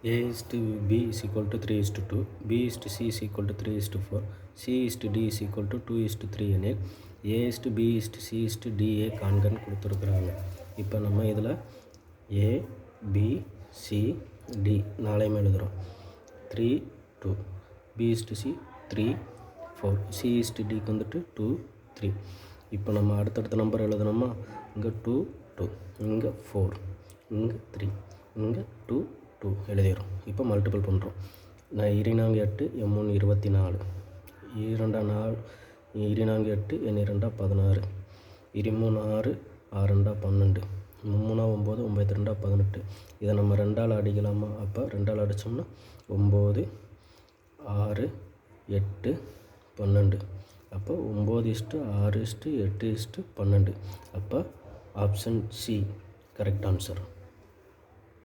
A is to B is equal to 3 is to 2, B is to C is equal to 3 is to 4, C is to D is equal to 2 is to 3 எனில் A is to B is to C is to D A காண்கன்னு கொடுத்துருக்குறாங்க. இப்போ நம்ம இதில் A B C D நாளையும் எழுதுகிறோம். 3 2, B is to C 3 4, C is to Dக்கு வந்துட்டு 2 3. இப்போ நம்ம அடுத்தடுத்த நம்பர் எழுதணுமா? இங்கே 2 2, இங்கே 4, இங்கே 3, இங்கே 2 2 எழுதிடும். இப்போ மல்டிபிள் பண்ணுறோம். நான் 2 8 3 24, 2 4 2 8 2 16, 3 6 6 12, 3 9 9 2 18. இதை நம்ம 2ஆல் அடிக்கலாமா? அப்போ 2ஆல் அடித்தோம்னா 9 6 8 12. அப்போ 9:6:8:12. அப்போ ஆப்ஷன் சி கரெக்ட் ஆன்சர்.